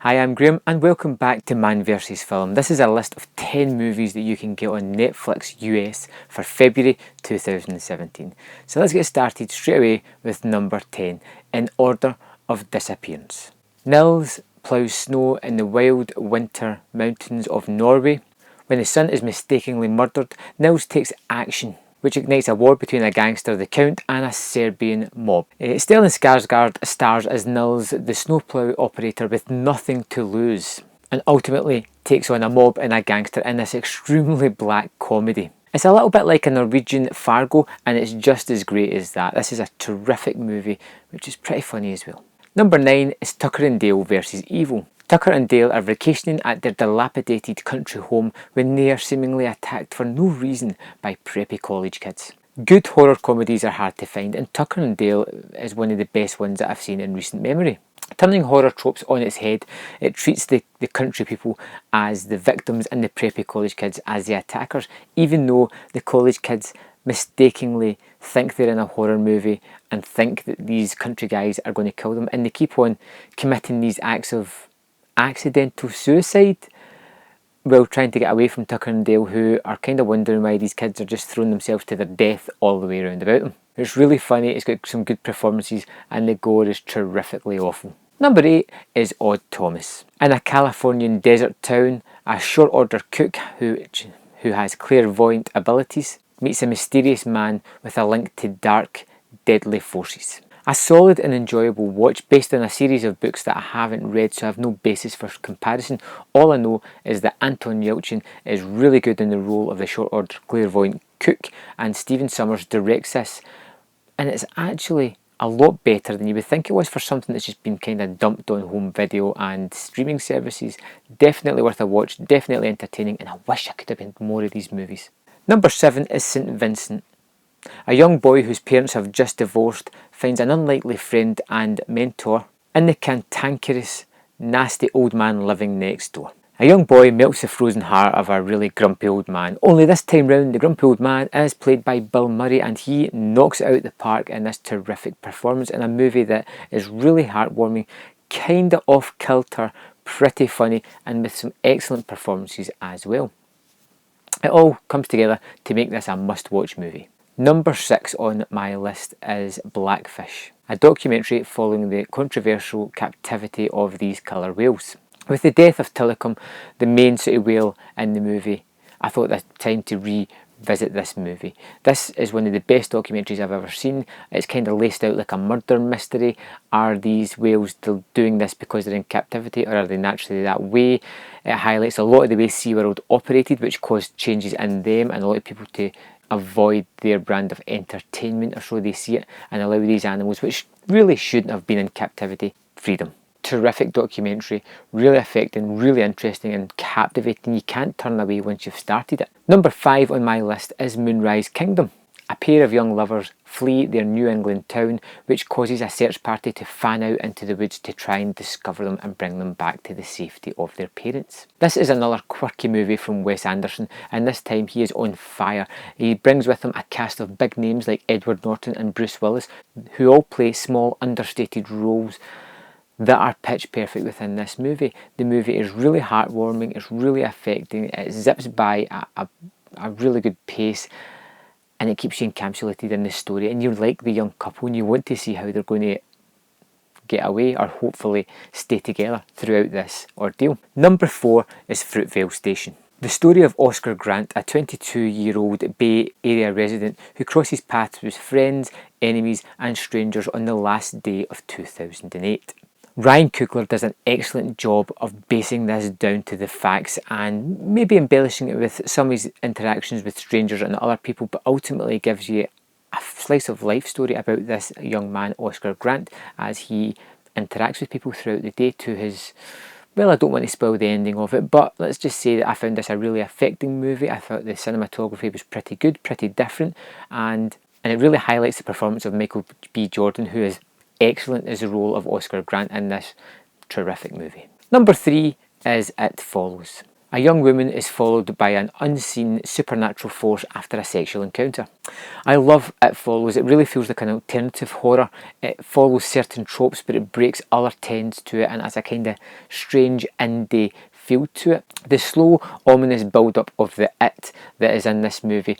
Hi, I'm Graham and welcome back to Man vs Film. This is a list of 10 movies that you can get on Netflix US for February 2017. So let's get started straight away with number 10, in order of disappearance. Nils ploughs snow in the wild winter mountains of Norway. When his son is mistakenly murdered, Nils takes action, which ignites a war between a gangster, the Count, and a Serbian mob. Stellan Skarsgård stars as Nils, the snowplough operator with nothing to lose, and ultimately takes on a mob and a gangster in this extremely black comedy. It's a little bit like a Norwegian Fargo, and it's just as great as that. This is a terrific movie, which is pretty funny as well. Number 9 is Tucker and Dale vs Evil. Tucker and Dale are vacationing at their dilapidated country home when they are seemingly attacked for no reason by preppy college kids. Good horror comedies are hard to find, and Tucker and Dale is one of the best ones that I've seen in recent memory. Turning horror tropes on its head, it treats the country people as the victims and the preppy college kids as the attackers, even though the college kids mistakenly think they're in a horror movie and think that these country guys are going to kill them, and they keep on committing these acts of accidental suicide while trying to get away from Tucker and Dale, who are kind of wondering why these kids are just throwing themselves to their death all the way around about them. It's really funny, it's got some good performances, and the gore is terrifically awful. Number 8 is Odd Thomas. In a Californian desert town, a short order cook who has clairvoyant abilities meets a mysterious man with a link to dark, deadly forces. A solid and enjoyable watch based on a series of books that I haven't read, so I have no basis for comparison. All I know is that Anton Yelchin is really good in the role of the short order clairvoyant cook, and Stephen Sommers directs this, and it's actually a lot better than you would think it was for something that's just been kind of dumped on home video and streaming services. Definitely worth a watch, definitely entertaining, and I wish I could have been more of these movies. Number 7 is St. Vincent. A young boy whose parents have just divorced finds an unlikely friend and mentor in the cantankerous, nasty old man living next door. A young boy melts the frozen heart of a really grumpy old man, only this time round the grumpy old man is played by Bill Murray, and he knocks it out the park in this terrific performance in a movie that is really heartwarming, kinda off kilter, pretty funny, and with some excellent performances as well. It all comes together to make this a must-watch movie. Number 6 on my list is Blackfish, a documentary following the controversial captivity of these killer whales. With the death of Tillicum, the main sort of whale in the movie, I thought it was time to revisit this movie. This is one of the best documentaries I've ever seen. It's kind of laced out like a murder mystery. Are these whales still doing this because they're in captivity, or are they naturally that way? It highlights a lot of the way SeaWorld operated, which caused changes in them and a lot of people to avoid their brand of entertainment, or so they see it, and allow these animals, which really shouldn't have been in captivity, freedom. Terrific documentary, really affecting, really interesting and captivating. You can't turn away once you've started it. Number 5 on my list is Moonrise Kingdom. A pair of young lovers flee their New England town, which causes a search party to fan out into the woods to try and discover them and bring them back to the safety of their parents. This is another quirky movie from Wes Anderson, and this time he is on fire. He brings with him a cast of big names like Edward Norton and Bruce Willis, who all play small, understated roles that are pitch perfect within this movie. The movie is really heartwarming, it's really affecting, it zips by a really good pace, and it keeps you encapsulated in the story, and you're like the young couple and you want to see how they're going to get away, or hopefully stay together throughout this ordeal. Number 4 is Fruitvale Station. The story of Oscar Grant, a 22-year-old Bay Area resident who crosses paths with friends, enemies and strangers on the last day of 2008. Ryan Coogler does an excellent job of basing this down to the facts and maybe embellishing it with some of his interactions with strangers and other people, but ultimately gives you a slice of life story about this young man, Oscar Grant, as he interacts with people throughout the day to his... Well, I don't want to spoil the ending of it, but let's just say that I found this a really affecting movie. I thought the cinematography was pretty good, pretty different, and it really highlights the performance of Michael B. Jordan, who is excellent as the role of Oscar Grant in this terrific movie. Number 3 is It Follows. A young woman is followed by an unseen supernatural force after a sexual encounter. I love It Follows. It really feels like an alternative horror. It follows certain tropes, but it breaks other trends to it and has a kind of strange indie feel to it. The slow, ominous build-up of the it that is in this movie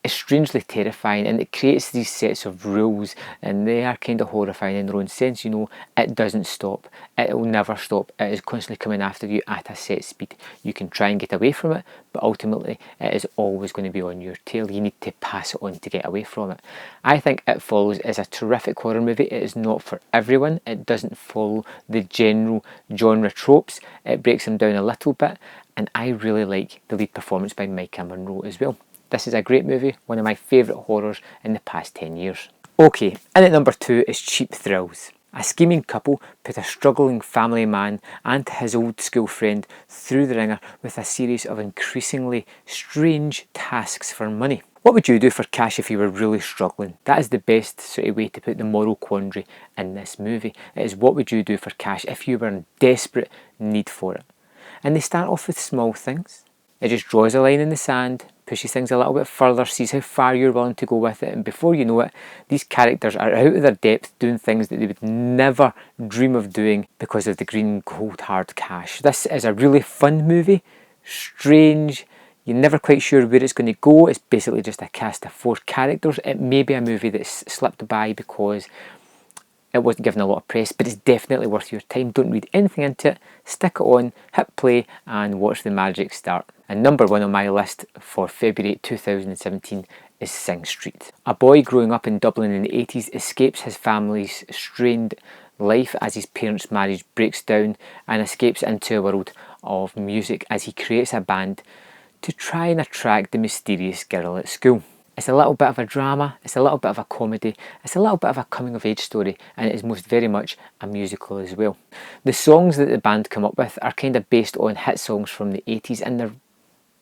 is strangely terrifying, and it creates these sets of rules, and they are kind of horrifying in their own sense. You know, it doesn't stop. It will never stop. It is constantly coming after you at a set speed. You can try and get away from it, but ultimately it is always going to be on your tail. You need to pass it on to get away from it. I think It Follows is a terrific horror movie. It is not for everyone. It doesn't follow the general genre tropes. It breaks them down a little bit, and I really like the lead performance by Micah Monroe as well. This is a great movie, one of my favourite horrors in the past 10 years. Okay, in at number 2 is Cheap Thrills. A scheming couple put a struggling family man and his old school friend through the ringer with a series of increasingly strange tasks for money. What would you do for cash if you were really struggling? That is the best sort of way to put the moral quandary in this movie. It is, what would you do for cash if you were in desperate need for it? And they start off with small things. It just draws a line in the sand, pushes things a little bit further, sees how far you're willing to go with it, and before you know it, these characters are out of their depth doing things that they would never dream of doing because of the green cold hard cash. This is a really fun movie, strange, you're never quite sure where it's going to go. It's basically just a cast of 4 characters. It may be a movie that's slipped by because it wasn't given a lot of press, but it's definitely worth your time. Don't read anything into it, stick it on, hit play and watch the magic start. And number 1 on my list for February 2017 is Sing Street. A boy growing up in Dublin in the 80s escapes his family's strained life as his parents' marriage breaks down and escapes into a world of music as he creates a band to try and attract the mysterious girl at school. It's a little bit of a drama, it's a little bit of a comedy, it's a little bit of a coming-of-age story, and it is most very much a musical as well. The songs that the band come up with are kind of based on hit songs from the 80s, and they're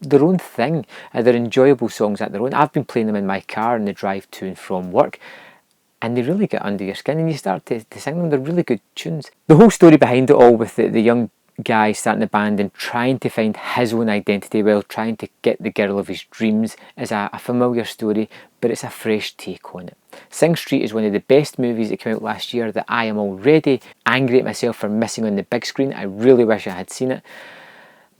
their own thing. They're enjoyable songs at their own. I've been playing them in my car on the drive to and from work, and they really get under your skin, and you start to sing them. They're really good tunes. The whole story behind it all, with the young guy starting the band and trying to find his own identity while trying to get the girl of his dreams, is a familiar story, but it's a fresh take on it. Sing Street is one of the best movies that came out last year that I am already angry at myself for missing on the big screen. I really wish I had seen it.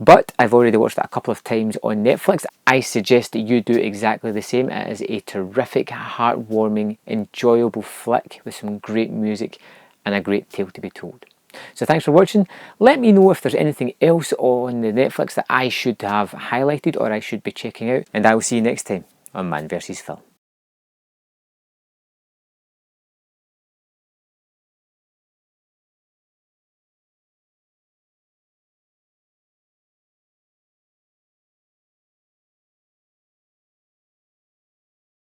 But I've already watched it a couple of times on Netflix. I suggest that you do exactly the same. It is a terrific, heartwarming, enjoyable flick with some great music and a great tale to be told. So thanks for watching. Let me know if there's anything else on the Netflix that I should have highlighted or I should be checking out. And I will see you next time on Man vs Film.